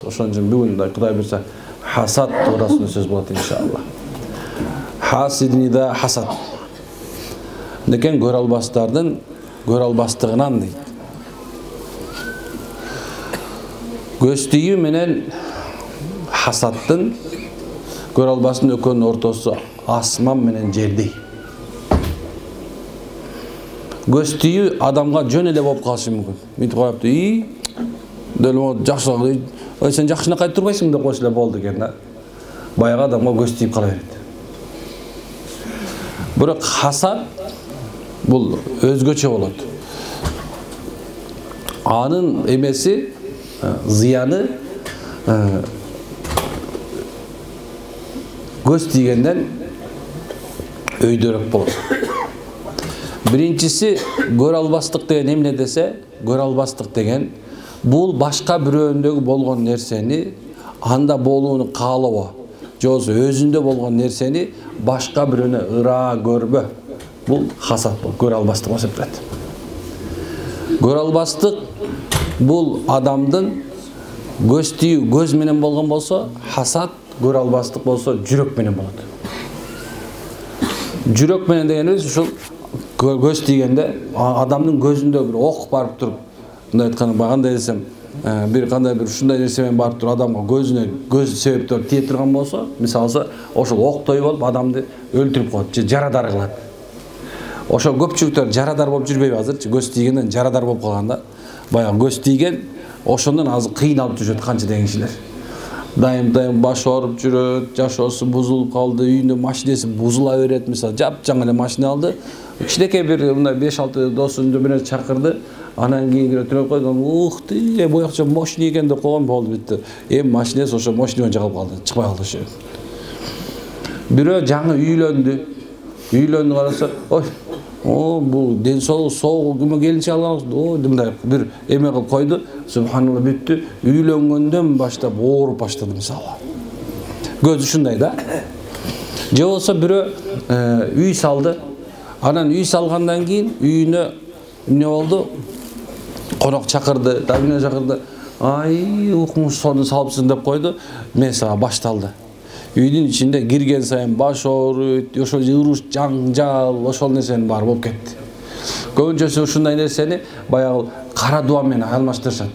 Ошон үчүн бүгүн Кудай буйрса хасад туурасында сөз болот иншалла. Хасиднида хасад. Некен көрө албастардын көрө албастыгынан дейт. Көз тийүү менен хасадтын көрө албастын экөөнүн ортосу асман менен жердей. Көз тийүү адамга жөн эле болуп калышы мүмкүн. Мынтип коюпту, деле жакшы, сен жакшынакай турбайсың деп койсо эле болду экен да. Баягы адамга көз тийип кала берет. Бирок хасад бул өзгөчө болот. Анын эмеси, зыяны көз тийгенден өйдөрөк болот. Биринчиси көрө албастык деген эмне десе, көрө албастык деген бул башка бирөөндөгү болгон нерсени анда болууну каалоо, жобосо өзүндө болгон нерсени башка бирөөнө ыраа көрбө. Бул хасад болуп, көрө албастык болуп эсептелет. Көрө албастык бул адамдын көз тийүү көз менен болгон болсо, хасад көрө албастык болсо жүрөк менен болот. Жүрөк менен дегенибиз ушул көз тийгенде адамдын көзүндө бир ок барып туруп, мындай айтканда багандай десем, бир кандай бир ушундай нерсе менен барып туруп адамга көзүнө көз себептер тие турган болсо, мисалы ошол октой болуп адамды өлтүрүп коет, же жарадар кылат. Ошо көпчүлүктөр жарадар болуп жүрбөйбү азырчы, көз тийгенден жарадар болуп калган да. Баягы көз тийген ошондон азыр кыйналып жүрөт канча деген кишилер. Дайым баш ооруп жүрөт, жашоосу бузулуп калды, үйүндө машинеси бузула берет, мисалы жапжаңы эле машина алды. Кичинекей бир мындай 5-6 досун бирөө чакырды. Анан кийин өтүрөп койгон, ух ты, боякча мощный экен деп койгон, болду битти. Эми машинеси ошо мощныйдан жагылып калды, чыкпай калды ошо. Бирөө жаңы үйлөндү караса, ой, бул ден соолугу соогу кимге келинче алган, мындай бир эме кылып койду, субханалла бүттү, үйлөнгөндөн баштап ооруп баштады мисалы. Көз ушундай да. Же болсо бирөө үй салды. Анан үй салгандан кийин үйүнө эмне болду? Конок чакырды, дагы чакырды. Ай, укмуш сону салыпсың деп койду. Мен сага башталды. Үйдүн ичинде кирген сайын баш ооруйт, ошол уруш, жаңжал, ошол нерсенин баары болуп кетти. Көбүнчөсү ушундай нерсени баягы кара дуа менен алмаштырышат.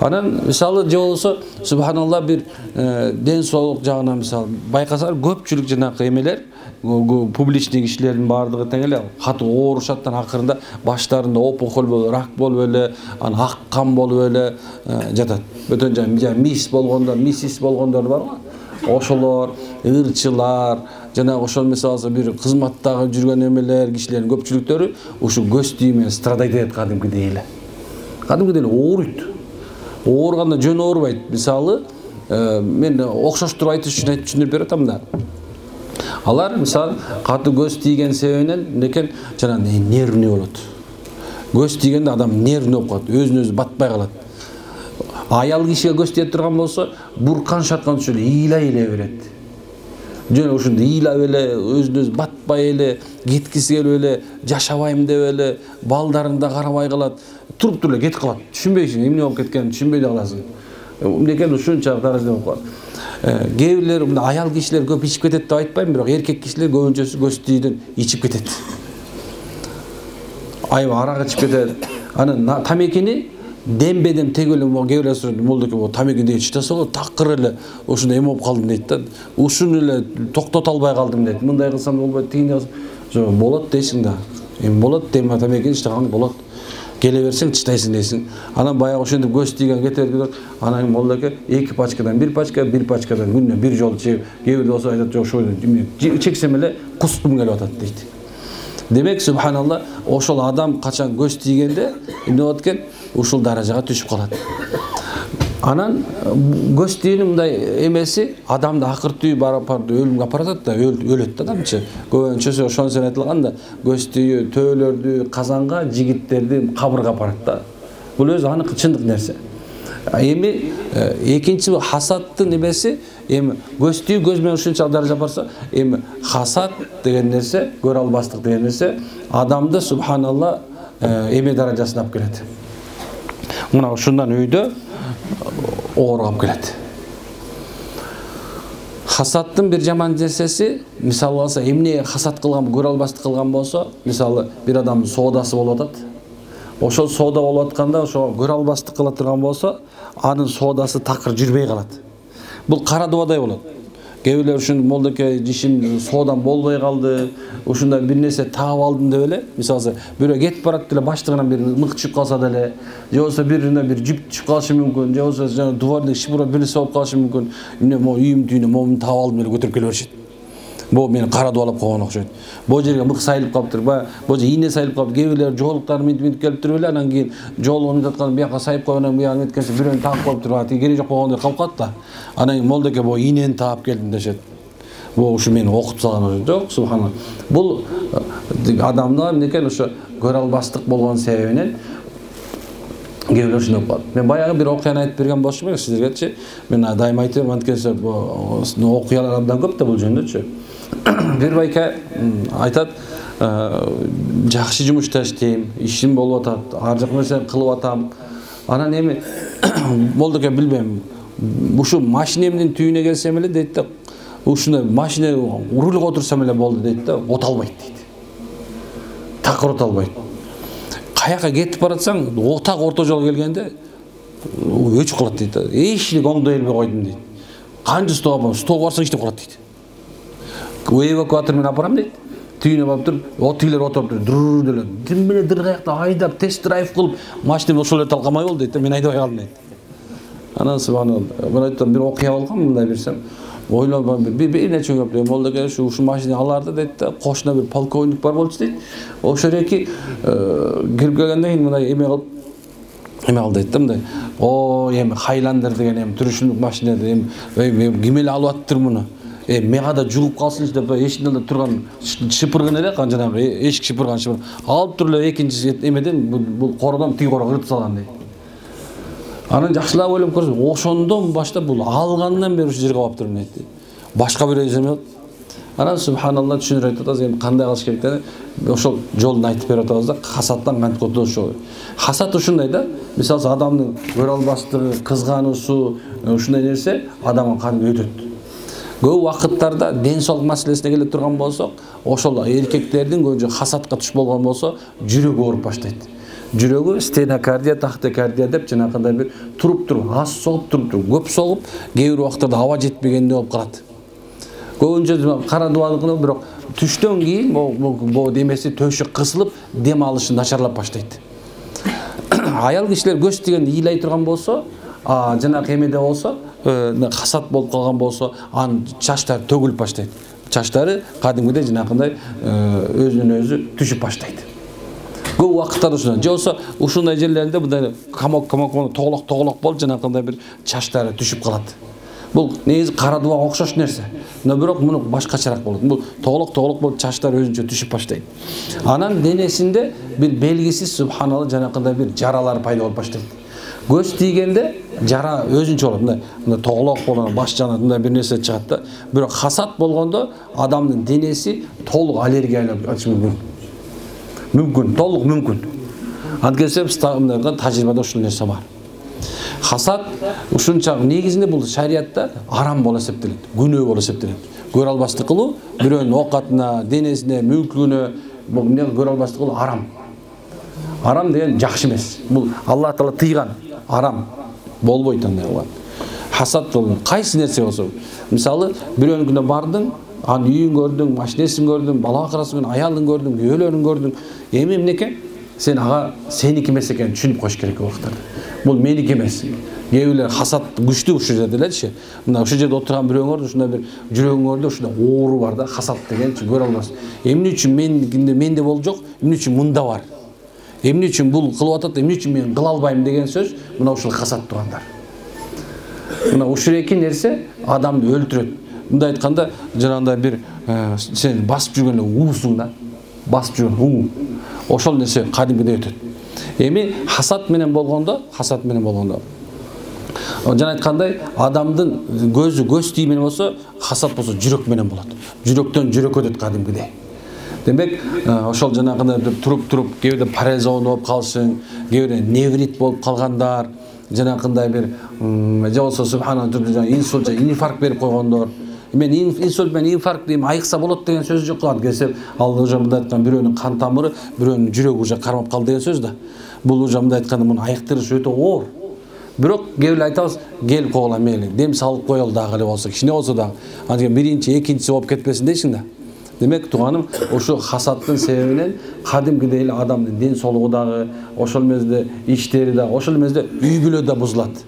Анан мисалы же болсо субханалла бир ден соолук жагынан мисалы байкасаңар көпчүлүк жанакы эмелер, публичный кишилердин баардыгы тең эле катуу оорушаттан акырында баштарында опухоль болуп, рак болуп эле, анан ак кан болуп эле жатат. Бөтөн жана мисис болгондор барбы? Ошолор, ырчылар, жана ошол мисалы бир кызматтагы жүргөн эмелер, кишилердин көпчүлүктөрү ушу көз тийүү менен страдайт этет кадимкидей эле. Кадимкидей эле ооруйт. Оорганда жөн оорубайт. Мисалы, мен окшоштуруп айтыш үчүн түшүндүрүп берип атам да. Алар мисалы катуу көз тийген себебинен некен жана нервный болот. Көз тийгенде адам нервный болуп калат, өзүн өзү батпай калат. Аял кишиге көз тие турган болсо, буркан шаткан эле ыйлай эле берет. Жөн ушундай ыйлап эле, өзүн өзү батпай эле, кеткиси келип эле, жашабайм деп эле, балдарын да карабай калат. Туруп эле кетип калат. Түшүнбөйсүң, эмне болуп кеткенин түшүнбөй да каласың. Эмнекен ушунчалык даражада болуп калат. Кээ бирлер аял кишилер көп ичип кетет деп айтпайм, бирок эркек кишилер көбүнчөсү көз тийүүдөн ичип кетет. Аябай арак ичип кетет. Анан тамекини дембедем тегеле кээ бирлер молдоке тамекини ичтесе болот, такыр эле ушундай эме болуп калдым дейт да. Ушуну эле токтото албай калдым дейт. Мындай кылсам болбойт, тигине кылсам болот дейсиң да. Эми болот, тамекини иштеган болот. Келе берсең чыдайсың дейсиң. Анан баягы ошентип көз тийген кете берет. Анан молдоке 2 пачкадан 1 пачкадан күнүнө 1 жолу чегип, кээ бир болсо айтат, жок ошо чексем эле кустум келип атат дейт. Демек субханалла, ошол адам качан көз тийгенде эмне болот экен? Ушул даражага түшүп калат. Анан көз тийүүнүн мындай эмеси адамды акыртуу барапарды өлүмгө апаратат да, өлөт да адамчы. Көбүнчөсү ошонусу айтылган да, көз тийүү төөлөрдү казанга, жигиттерди кабырга апарат да. Бул өзү анык чындык нерсе. Эми экинчи хасадтын эмеси, эми көз тийүү көз менен ушунчалык даража барса, эми хасад деген нерсе, көрө албастык деген нерсе адамды субханалла эме даражасына алып келет. Мына ушундан үйдө ооруп келет. Хасаттын bir жаман нерсеси, мисалы алса, эмне хасат кылган, көрө албастык кылган болсо, мисалы бир адамдын соодасы болуп атат. Ошол соода болуп атканда, ошо көрө албастык кыла турган болсо, анын соодасы такыр жүрбөй калат. Бул кара дубадай болот. Кээ бирлер ушун молдоке ишим соодан болбой калды, ушундай бир нерсе таап алдым деп эле, мисалы бирөө кетип барат деле баштыгынан бир мык түшүп калса деле, же болбосо бирине бир жип түшүп калышы мүмкүн, же болбосо жана дубардык шибурат бир нерсе болуп калышы мүмкүн. Эмне мо үйүм түйүнө момун таап алдым деле көтөрүп келе беришет. Бу мени кара дубалап койгон окшойт. Бу жерге мык сайылып калыптыр, бу жерге ийне сайылып калып, кээ бирлер жоолуктар минтип келип туруп эле, анан кийин жоолугун минтип аткан бияка сайып койгондон бияка минткенсе бирөөнү таап коюптур, тиги кереги жок болгондой калып калат да. Анан кийин молдоке бу ийнени таап келдим дешет. Бу ушу мени окуп салган жок, субханалла. Бул адамдар эмнекен ошо көрө албастык болгон себебинен кээ ушундай болот. Мен баягы бир окуяны айтып берген болчумун сиздергечи. Мен дайыма айтам, анткенсе бу окуялар абдан көп да бул жөнүндөчү. Бир байка айтат, жакшы жумушта иштейм, ишим болуп атат, ар жак нерсени кылып атам. Анан эми молдоке билбейм. Ушу машинемдин түйүнө келсем эле дейт да, ушундай машина рульга отурсам эле болду дейт да, ото албайт дейт. Такыр ото албайт. Каяка кетип баратсаң, так орто жолго келгенде өчүп калат дейт. Эчтеке оңдой элбей койдум дейт. Канча стоо барсаң иштеп калат дейт. Эвакуатор менен апарам дейт. Түйүнө барып туруп, отилер отуруп туруп, дур деле, ким менен дыргаякта айдап, тест драйв кылып, машинаны ошол эле талкамай болду дейт. Мен айдабай калдым дейт. Анан субханалла, мен айттым, бир окуя болгон, мындай берсем, ойлонбам, бир нече көп, молдоке ушу машина аларды дейт да, кошуна бир полковник бар болчу дейт. Ошол эки кирип келгенден кийин мындай эме кылып, эме кылды дейт да, мындай. О, эми Хайландер деген эми түрүшүндүк машина эми ким эле алып аттыр муну? Мегада жугуп калсынчы деп эшиктин алдында турган шыпыргын эле, жанагы эшик шыпырган шыпыр. Алып туруп эле экинчи эмеден бул кородон тиги корого кыртып салган дейт. Анан жакшылап ойлоп көрсөң, ошондон баштап бул алгандан бери ушу жерге алып турмун дейт. Башка бир эземе жок. Анан субханалла түшүнүп айтып атабыз, эми кандай кылыш керектигин ошол жолун айтып берип атабыз да, хасаттан кантип кутулуш жолу. Хасат ушундай да, мисалы адамдын көрө албастыгы, кызгануусу, ушундай нерсе адамга кантип өтөт. Көп вакыттарда ден соолук маселесине келе турган болсок, ошол эркектердин көбүнчө хасатка түшүп болгон болсо, жүрөгү ооруп баштайт. Жүрөгү стенокардия, тахикардия деп жанагындай бир туруп аз согуп туруп, көп согуп, кээ бир убактарда аба жетпегендей болуп калат. Көбүнчө кара дубалыкны бирок түштөн кийин бул демеси төшү кысылып, дем алышы начарлап баштайт. Аял кишилер көз тигенде ыйлай турган болсо, жанагы эмеде болсо, хасат болуп калган болсо, анын чачтары төгүлүп баштайт. Чачтары кадимгидей жанагындай өзүнөн өзү түшүп баштайт. Көп вакыттарда ушундай. Же болсо ушундай жерлеринде мындай камок тоголок болуп жанагындай бир чачтары түшүп калат. Бул негизи кара дубага окшош нерсе. Бирок муну башкачараак болот. Бул тоголок болуп чачтары өзүнчө түшүп баштайт. Анан денесинде бир белгисиз субханалла жанагындай бир жаралар пайда болуп баштайт. Көз тийгенде жара өзүнчө болот. Мындай тоголок болот, баш жана мындай бир нерсе чыгат да. Бирок хасат болгондо адамдын денеси толук аллергияланып калышы мүмкүн. Толук мүмкүн. Анткенсе тажрыйбада ушул нерсе бар. Хасат ушунча негизинде бул шариятта арам болуп эсептелет, күнөө болуп эсептелет. Көрө албастык кылуу, бирөөнүн оокатына, денесине, мүлкүнө эмне көрө албастык кылуу арам. Арам деген жакшы эмес. Бул Аллах Таала тыйган, арам болбойт андай кылган. Хасат болгон кайсы нерсе болсо, мисалы бирөөнүкүнө бардың, анын үйүн көрдүң, машинесин көрдүң, бала акырасын көрдүң, аялын көрдүң, күйөөлөрүн көрдүң. Эми эмнеке? Сен ага сеники эмес экенин түшүнүп коюш керек убактарда. Бул меники эмес. Кээ бирлер хасат күчтүү ушул жерде элечи. Мына ушул жерде отурган бирөөңөр ушундай бир жүрөгүңөрдө ушундай оору бар да, хасат дегенчи көрө албас. Эмне үчүн менде болуп жок, эмне үчүн мында бар? Эмне үчүн бул кылып атат, эмне үчүн мен кыла албайм деген сөз, мына ушул хасат тугандар. Мына ушул эки нерсе адамды өлтүрөт. Мындай айтканда, жанагындай бир сен басып жүргөн уусуң да, басып жүргөн уу. Ошол нерсе кадимгидей өтөт. Эми хасат менен болгондо, жана айткандай, адамдын көз тии менен болсо, хасат болсо жүрөк менен болот. Жүрөктөн жүрөккө өтөт кадимгидей. Демек, ошол жанагындай туруп, кээ бирде парализован болуп калышың, кээ бирде неврит болуп калгандар, жанакындай бир же болсо субхана түрдө инсульт же инфаркт берип койгондор. Мен инсульт менен инфаркт дейм айыкса болот деген сөз жок кылат келсе, ал уже мындай айткан бирөөнүн кан тамыры, бирөөнүн жүрөгү уже кармап калды деген сөз да. Бул уже мындай айтканда муну айыктырыш өтө оор. Бирок кээ айтабыз, келип койгула мейли, дем салып коелу дагы эле болсо, кичине болсо дагы. Анткени биринчи, экинчиси болуп кетпесин дейсиң да. Демек, тууганым, ошо хасаттын себебинен кадимкидей эле адамдын ден соолугу дагы, ошол мезде иштери да, ошол мезде үй бүлө да бузулат.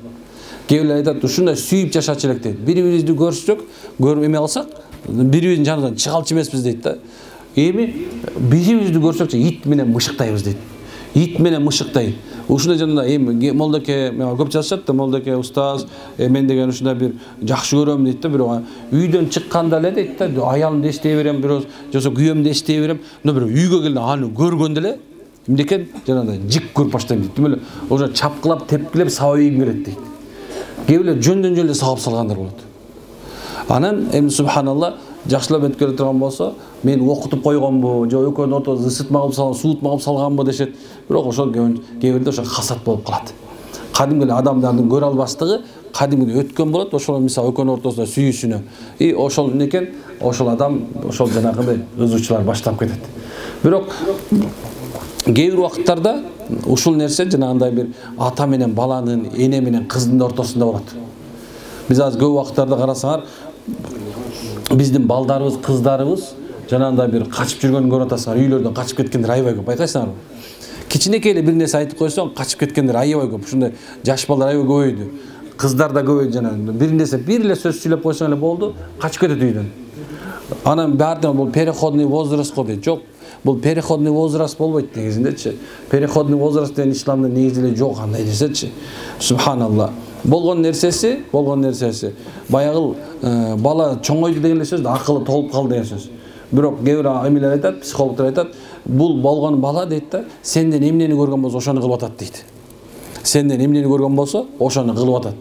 Кээ айтат, ушундай сүйүп жашачу элек дейт. Бири-бирибизди көрсөк, көрүп эме алсак, бири-бирибиздин жанынан чыгалчу эмеспиз дейт да. Эми бири-бирибизди көрсөкчү ит менен мышыктайбыз дейт. Ит менен мышыктай. Ушундай жанында эми молдоке көп жазышат да, молдоке устаз, мен деген ушундай бир жакшы көрөм дейт да, бирок үйдөн чыкканда эле дейт да, аялымды эстей берем, бирок жосо күйөөмдү эстей берем, но бирок үйгө келгенде аны көргөндө эле эмнекен жанагындай жик көрүп баштайм дейт. Демек уже чапкылап, тепкилеп сабап ийгим келет дейт. Кээ бирөө жөндөн жөн эле сабап салгандар болот. Анан эми субханалла жакшылап өтүп келе турган болсо, мен окутуп койгонбу, же экөөнүн ортосуна ысытма кылып салган, суутма кылып салганбы дешет. Бирок ошол кээ бирде ошо хасат болуп калат. Кадимки эле адамдардын көрө албастыгы кадимки өткөн болот, ошол мисалы экөөнүн ортосунда сүйүүсүнө. Ошол эмнекен, ошол адам, ошол жанагындай ызуучулар баштап кетет. Бирок кээ бир убакыттарда ушул нерсе жанагындай бир ата менен баланын, эне менен кыздын ортосунда болот. Биз азыр көп убакыттарда карасаңар, биздин балдарыбыз, кыздарыбыз жанагындай бир качып жүргөнүн көрүп атасыңар, үйлөрдөн качып кеткендер аябай көп, байкайсыңарбы? Кичинекей эле бир нерсе айтып койсоң, качып кеткендер аябай көп. Ушундай жаш балдар аябай көбөйдү. Кыздар да көбөйдү жанагындай. Бир нерсе, бир эле сөз сүйлөп койсоң эле болду, качып кетет үйдөн. Анан баардыгы бул переходный возраст го дейт. Жок, бул переходный возраст болбойт негизиндечи. Переходный возраст деген исламда негизи эле жок андай нерсечи. Субханалла. Болгон нерсеси. Баягы бала чоңойду деген сөз, акылы толуп калды деген сөз. Бирок кээ бир эмелер айтат, психологдор айтат, бул болгон бала дейт да, сенден эмнени көргөн болсо ошону кылып атат дейт. Сенден эмнени көргөн болсо ошону кылып атат.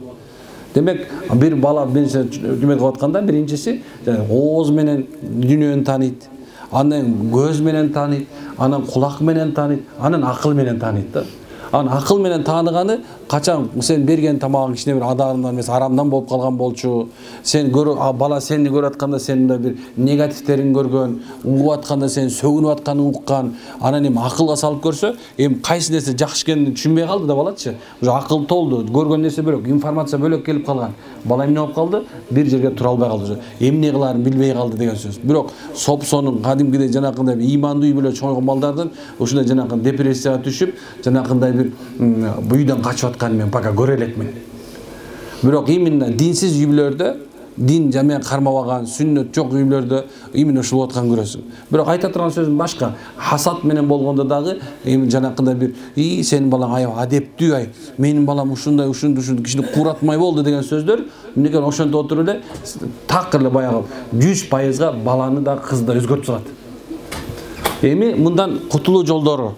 Демек, бир бала биринчи кимет кылып атканда, биринчиси ооз менен дүйнөнү тааныйт, анан көз менен тааныйт, анан кулак менен тааныйт, анан акыл менен тааныйт да. Анан акыл менен тааныганы качан сен берген тамагың кичине бир адарымдан эмес арамдан болуп калган болчу. Сен бала сени көрүп атканда сен бир негативтерин көргөн, угуп атканда сен сөгүнүп атканын уккан, анан эми акылга салып көрсө, эми кайсы нерсе жакшы экенин түшүнбөй калды да балачы. Уже акыл толду, көргөн нерсе бөлөк, информация бөлөк келип калган. Бала эмне болуп калды? Бир жерге тура албай калды. Эмне кыларын билбей калды деген сөз. Бирок сопсонун кадимкидей жанакындай имандуу үй бүлө чоңойгон балдардын ушундай жанакы депрессияга түшүп, жанакындай бир үйдөн качып атканын мен пока көрө элекмин. Бирок именно динсиз үй бүлөлөрдө, дин жамея кармабаган, сүннөт жок үй бүлөлөрдө именно ушул болуп атканын көрөсүң. Бирок айта турган сөзүм башка. Хасат менен болгондо дагы эми жанакындай бир сенин балаң аябай адептүү, менин балам ушундай кичине кууратмай болду деген сөздөр эмнеге ошентип отуруп эле так эле баягы 100%га баланы да кызды да өзгөртүп салат. Эми мындан кутулуу жолдору.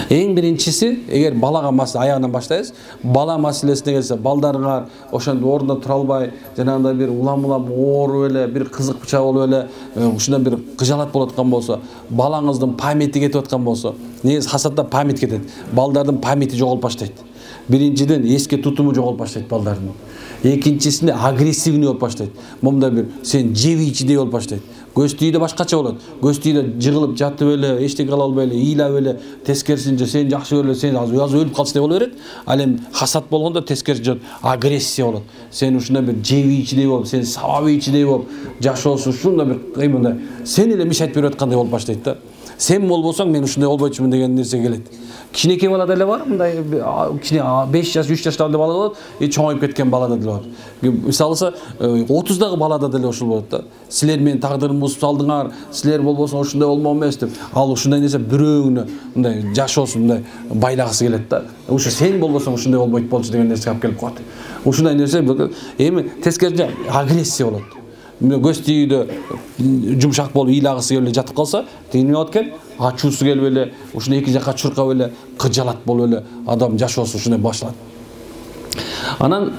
Эң биринчиси, эгер балага аягынан баштайбыз, бала маселесине келсе, балдарыңар ошондо ордунда тура албай, жанагындай бир улам ооруп эле, бир кызык бычак болуп эле, ушундай бир кыжалат болуп аткан болсо, балаңыздын памяти кетип аткан болсо, негизи хасатта память кетет. Балдардын памяти жоголуп баштайт. Биринчиден эске тутуму жоголуп баштайт балдардын. Экинчисинде агрессивный болуп баштайт. Момундай бир сен жебийчидей болуп баштайт. Көз түйдө башкача болот. Көз түйдө жыгылып жатып эле, эчтеке кыла албай эле, ыйлап эле, тескерисинче сен жакшы көрүп эле, сен азыр өлүп калчу деп боло берет. Ал эми хасат болгондо тескерисинче агрессия болот. Сен ушундай бир жебийчидей болуп, сен сабабийчидей болуп, жашоосу ушундай бир мындай сен эле миш айтып берип аткандай болуп баштайт да. Сен болбосоң мен ушундай болбойчумун деген нерсе келет. Кичинекей балада эле бар, мындай кичине 5 жаш, 3 жаштагы бала болот, чоңоюп кеткен балада деле бар. Мисалы 30дагы балада деле ошол болот да. Силер менин тагдырымды бузуп салдыңар, силер болбосо ошундай болмок эмес деп. Ал ушундай нерсе бирөөгүнө мындай жашоосун мындай байлагысы келет да. Ушу сен болбосоң ушундай болбойт болчу деген нерсе алып келип коет. Ушундай нерсе эми тескерисинче агрессия болот. Көз түйдө жумшак болуп ыйлагысы келип жатып калса, тиги эмне болот экен? Ачуусу келип эле, ушуну эки жакка чуркап эле, кыжалат болуп эле, адам жашоосу ушундай башталат. Анан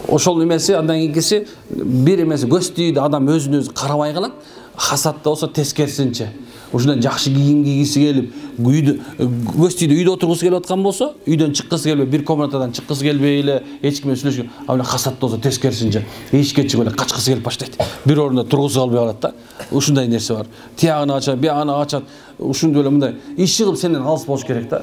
ошол эмеси, андан кийинкиси бир эмеси көз түйдө адам өзүн өзү карабай калат, хасатта болсо тескерисинче. Ушундай жакшы кийим кийгиси келип, көз тийди үйдө отургусу келип аткан болсо, үйдөн чыккысы келбей, бир комнатадан чыккысы келбей эле, эч ким менен сүйлөшкөн. Ал хасат болсо тескерисинче эшикке чыгып эле качкысы келип баштайт. Бир орунда тургусу калбай калат да. Ушундай нерсе бар. Тиягын ачат, биягын ачат. Ушундай эле мындай иш чыгып сенден алыс болуш керек да.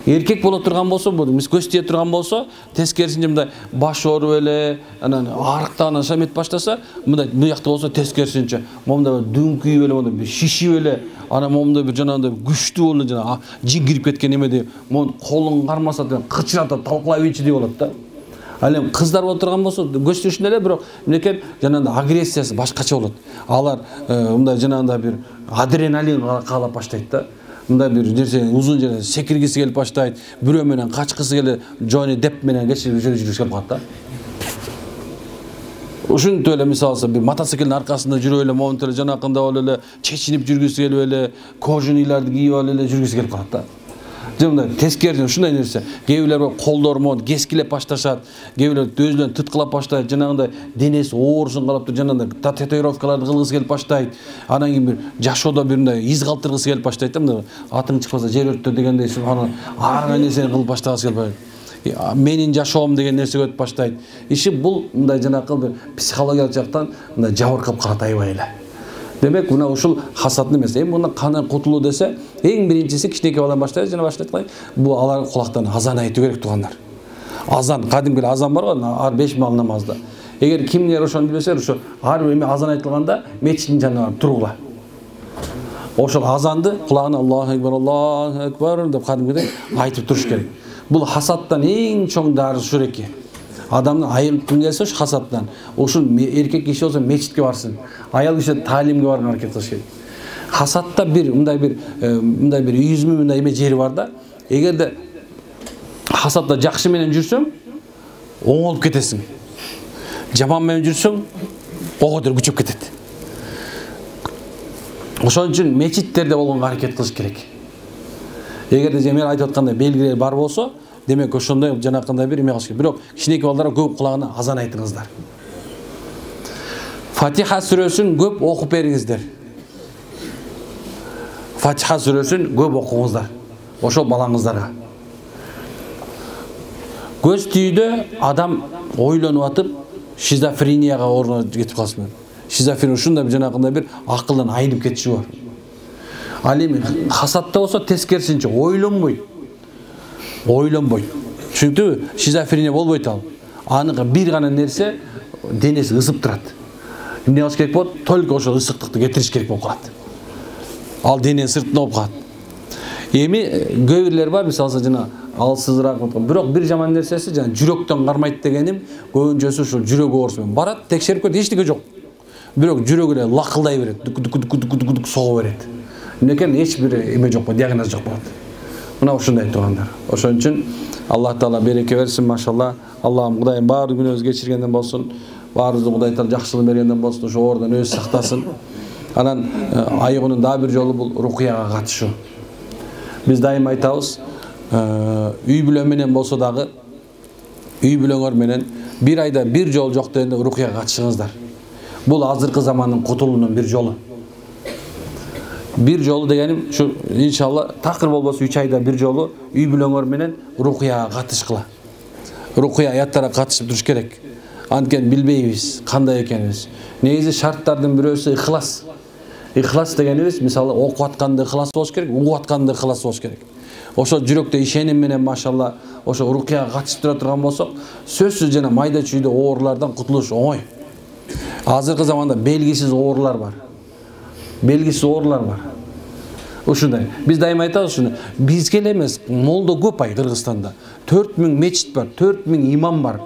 Эркек боло турган болсо, бул көз тие турган болсо, тескерисинче мындай баш ооруп эле, анан арыктан шамет баштаса, мындай буякта болсо тескерисинче, момунда дүңкүйүп эле, момунда шишип эле, анан момунда бир жанагындай күчтүү болду, жана жин кирип кеткен эмеде, момун колун кармаса кычыратып талкалап ийчи деп болот да. Ал эми кыздар боло турган болсо, көз тишинде эле, бирок мынекей жанагындай агрессиясы башкача болот. Алар мындай жанагындай бир адреналин каалап баштайт да. Мындай бир нерсе узун жерден секиргиси келип баштайт, бирөө менен качкысы келип, Джонни Депп менен жүрүшүп келип калат да. Ушинтип эле мисалы бир мотоциклдин аркасында жүрүп эле, момунтип эле жанакында болуп эле, чечинип жүргүсү келип эле, кожаныйларды кийип алып эле жүргүсү келип калат да. Мындай тескерисинче ушундай нерсе. Кээ бирлер колдорун кескилеп башташат, кээ бирлер өзүлөрүн тыткылап баштайт, жанагындай денеси оорусун карап туруп, жанагындай татуировкаларды кылгысы келип баштайт. Анан кийин бир жашоодо бир мындай из калтыргысы келип баштайт да, мындай атың чыкпаса жер өрттө дегендей, анан ар нерсени кылып баштагысы келип баштайт. Менин жашоом деген нерсеге өтүп баштайт. Иши бул мындай жанакы бир психологиялык жактан мындай жабыркап калат аябай эле. Демек, мына ушул хасаттын эмес. Эми мындан кандай кутулуу десе, эң биринчиси кичинекей баладан баштайбыз, жана баштайт. Бул алар кулактан азан айтуу керек тугандар. Азан, кадимки азан бар го, ар 5 мал намазда. Эгер кимдер ошону билбесе, ошо ар бир эме азан айтылганда мечиттин жанына барып тургула. Ошол азанды кулагына Аллаху акбар деп кадимкидей айтып туруш керек. Бул хасаттан эң чоң дарысы ушул эки. Адамдын айыркым келсе уш хасаттан. Ушул эркек киши болсо мечитке барсын. Аял киши таалимге барган аракет кылыш керек. Хасатта бир мындай бир үйүзмө мындай эме жери бар да. Эгерде хасатта жакшы менен жүрсөң, оңолуп кетесиң. Жаман менен жүрсөң, ого күчөп кетет. Ошон үчүн мечиттерде болгонго аракет кылыш керек. Эгерде мен айтып аткандай белгилер бар болсо, демек ошондой жанакындай бир эме кылыш керек. Бирок кичинекей балдарга көп кулагына азан айтыңыздар. Фатиха сүрөсүн көп окуп бериңиздер. Фатиха сүрөсүн көп окуңуздар. Ошол балаңыздарга. Көз түйдө адам ойлонуп атып, шизофренияга оорунуп кетип калсын. Шизофрения ушундай жанагындай бир акылдан айнып кетиши бар. Ал эми хасатта болсо тескерисинче ойлонбойт. Чүнкү шизофрения болбойт ал. Аныкы бир гана нерсе денеси ысып турат. Эмне кылыш керек болот? Только ошол ысыктыкты кетириш керек болуп калат. Ал дененин сыртында болуп калат. Эми көбүрлөр бар, мисалы жана алсызыраак, бирок бир жаман нерсеси жана жүрөктөн кармайт дегеним, көбүнчөсү ушул жүрөк оорусу менен барат, текшерип көрөт, эчтеке жок. Бирок жүрөгү эле лакылдай берет, дук согуп берет. Эмнекен эч бир эме жок, диагноз жок болот. Мына ушундай тугандар. Ошон үчүн Аллах Таала береке берсин, машалла. Аллахым Кудайым баары күнөөбүздү кечиргенден болсун, баарыбызды Кудай Таала жакшылык бергенден болсун, ошо оордон өзү сактасын. Анан айыгынын дагы бир жолу бул рукуяга катышуу. Биз дайым айтабыз, үй бүлө менен болсо дагы, үй бүлөңөр менен бир айда бир жол жок дегенде рукуяга катышыңыздар. Бул азыркы замандын кутулуунун бир жолу. Бир жолу дегеним, ушу иншалла такыр болбосо 3 айда бир жолу үй бүлөңөр менен рукуяга катышкыла. Рукуя аяттарга катышып туруш керек. Анткени билбейбиз кандай экенибиз. Негизи шарттардын бирөөсү ихлас. Ихлас дегенибиз, мисалы окуп атканда ихлас болуш керек, угуп атканда ихлас болуш керек. Ошо жүрөктө ишеним менен машалла ошо рукуяга катышып тура турган болсок, сөзсүз жана майда чүйдө оорулардан кутулуш оңой. Азыркы заманда белгисиз оорулар бар. Ушундай. Биз дайым айтабыз ушуну. Бизге эле эмес, молдо көп ай Кыргызстанда. 4000 мечит бар, 4000 имам бар.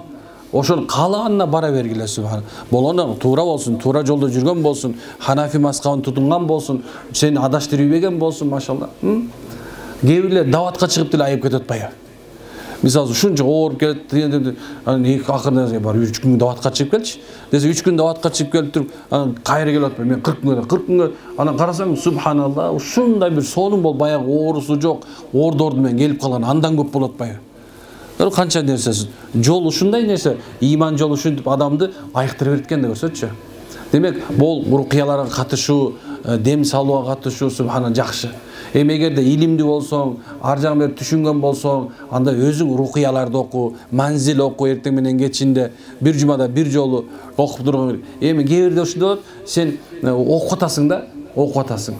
Ошол каалаганына бара бергиле субхан. Болгондо туура болсун, туура жолдо жүргөн болсун, Ханафи мазхабын тутунган болсун, сени адаштырбеген болсун, машалла. Кээ бирлер даватка чыгып деле айып кетип атпайбы? Мисалы ушунча ооруп келет дегенде, анан акырында бар 3 күн даватка чыгып келчи. Десе 3 күн даватка чыгып келип туруп, анан кайра келип атпайбы? Мен 40 күнгө, анан карасам, субханалла, ушундай бир сонун бол, баягы оорусу жок, ордорду менен келип калган андан көп болот атпайбы? Канча нерсеси. Жол ушундай нерсе, иман жолу ушинтип адамды айыктырып берет экен да көрсөтчү. Демек, бул рукуяларга катышуу, дем салууга катышуу субхана жакшы. Эми эгерде илимдүү болсоң, ар жагын бери түшүнгөн болсоң, анда өзүң рукуяларды оку, манзил оку, эртең менен кечинде бир жумада бир жолу окуп турган керек. Эми кээ бирде ушундай болот, сен окуп атасың да, окуп атасың.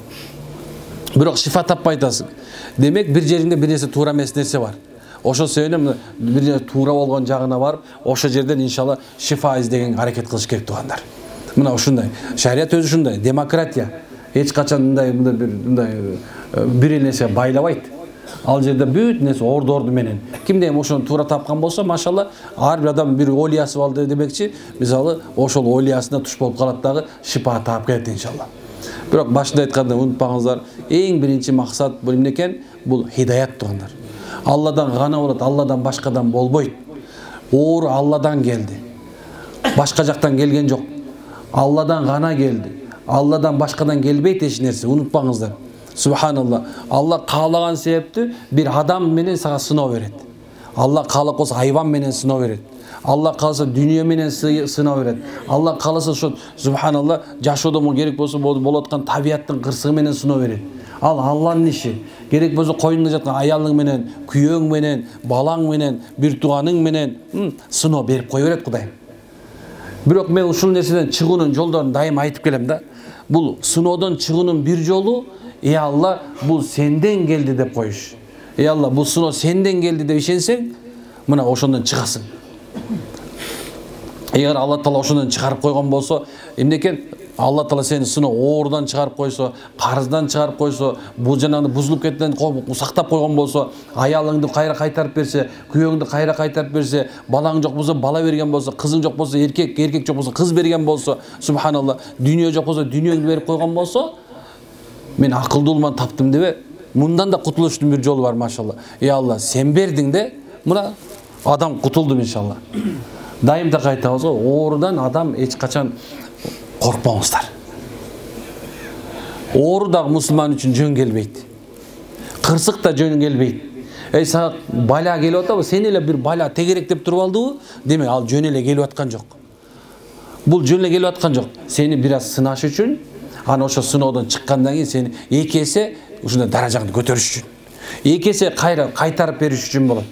Бирок шифа таппай атасың. Демек бир жериңде бир нерсе туура эмес нерсе бар. Ошол себептен бир нерсе туура болгон жагына барып, ошол жерден иншалла шифа издеген аракет кылыш керек туугандар. Мына ушундай. Шарият өзү ушундай, демократия. Эч качан мындай бир нерсе байлабайт. Ал жерде бүт нерсе орду менен. Кимде ошону туура тапкан болсо, машалла, ар бир адам бир олиясы болду демекчи, мисалы, ошол олиясына туш болуп калат дагы шифа таап келет иншалла. Бирок башында айтканда унутпаңыздар, эң биринчи максат бул эмне экен? Бул хидаят туугандар. Алладан гана болот, Алладан башкадан болбойт. Оору Алладан келди. Башка жактан келген жок. Алладан гана келди. Алладан башкадан келбейт эч нерсе, унутпаңыздар. Субханалла. Алла каалаган себепти бир адам менен сага сыноо берет. Алла каалап болсо айван менен сыноо берет. Алла кааласа дүйнө менен сыноо берет. Алла кааласа ошо субханалла жашоодо керек болсо болуп аткан табияттын кырсыгы менен сыноо берет. Ал Алланын иши. Керек болсо коюңда жаткан аялың менен, күйөөң менен, балаң менен, бир тууганың менен сыноо берип кое берет Кудайым. Бирок мен ушул нерседен чыгуунун жолдорун дайым айтып келем да. Бул сыноодон чыгуунун бир жолу, Алла, бул сенден келди деп коюш. Алла, бул сыноо сенден келди деп ишенсең, мына ошондон чыгасың. Эгер Алла Таала ошондон чыгарып койгон болсо, эмне экен? Алла Таала сени сыноо оорудан чыгарып койсо, карыздан чыгарып койсо, бул жанагы бузулуп кеткен сактап койгон болсо, аялыңды кайра кайтарып берсе, күйөөңдү кайра кайтарып берсе, балаң жок болсо бала берген болсо, кызың жок болсо эркек, эркек жок болсо кыз берген болсо, субханалла, дүйнө жок болсо дүйнөңдү берип койгон болсо, мен акылдуулман таптым дебе, мындан да кутулуштун бир жолу бар, машалла. Алла, сен бердиң де, мына адам кутулду иншалла. Дайым да кайтабыз го, оорудан адам эч качан коркпоңуздар. Оору дагы мусулман үчүн жөн келбейт. Кырсык да жөн келбейт. Сага бала келип атабы, сен эле бир бала тегерек деп туруп алдыбы? Демек ал жөн эле келип аткан жок. Бул жөн эле келип аткан жок. Сени бир аз сынаш үчүн, аны ошо сыноодон чыккандан кийин сени эки эсе ушундай даражаңды көтөрүш үчүн, эки эсе кайра кайтарып бериш үчүн болот.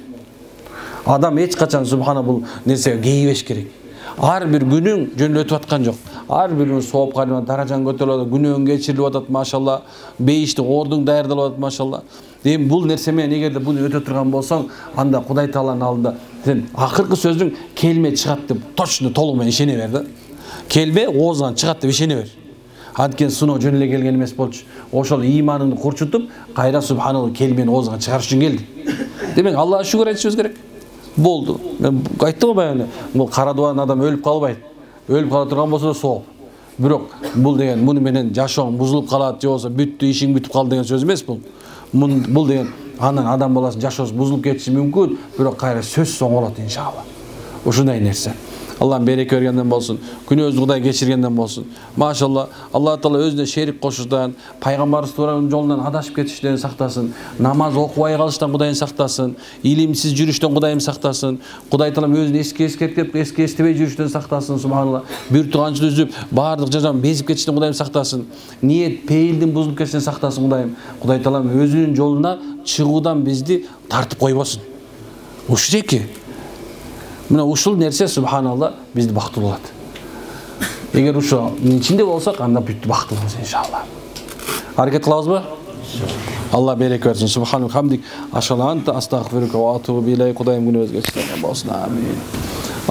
Адам эч качан субхана бул нерсеге кейбеш керек. Ар бир күнүң жөн өтүп аткан жок. Ар бир күн сооп калып даражаң көтөрүлүп атат, күнөөң кечирилип атат, машалла. Бейишти ордуң даярдалып атат, машалла. Эми бул нерсе менен эгерде буну өтө турган болсоң, анда Кудай Тааланын алдында сен акыркы сөзүң келме чыгат деп точно толук менен ишене бер да. Келме оозунан чыгат деп ишене бер. Анткени сыноо жөн эле келген эмес болчу. Ошол ыйманыңды курчутуп, кайра субханалла келмени оозуңан чыгарыш үчүн келди. Демек Аллага шүгүр айтышыбыз керек. Болду. Мен айттым го баягы. Бул кара дубан адам өлүп калбайт. Өлүп кала турган болсо да сооп. Бирок бул деген муну менен жашооң бузулуп калат, же болбосо бүттү, ишиң бүтүп калды деген сөз эмес бул. Бул деген анан адам баласы жашоосу бузулуп кетиши мүмкүн, бирок кайра сөзсүз оңолот иншалла. Ушундай нерсе. Аллам береке бергенден болсун, күнөөбүздү Кудай кечиргенден болсун. Машалла, Алла Таала өзүнө шерик кошуштан, пайгамбарыбыз тууралуу жолунан адашып кетиштен сактасын, намаз окубай калыштан Кудайым сактасын, илимсиз жүрүштөн Кудайым сактасын, Кудай Таалам өзүн эске эстебей жүрүштөн сактасын, субханалла. Бир туганчылык үзүп, баардык жажам безип кетиштен Кудайым сактасын, ниет пейилдин бузулуп кетишинен сактасын Кудайым. Кудай Таалам өзүнүн жолуна чыгуудан бизди тартып койбосун. Ушеки мына ушул нерсе субханалла бизди бактылуу кылат. Эгер ушунун ичинде болсок, анда бүт бактылуубуз иншалла. Аракет кылабызбы? Алла береке берсин. Субханалла хамдик, ашаланта астагфирука ва атубу илейк. Кудайым күнөөбүзгө кечирген болсун. Амин.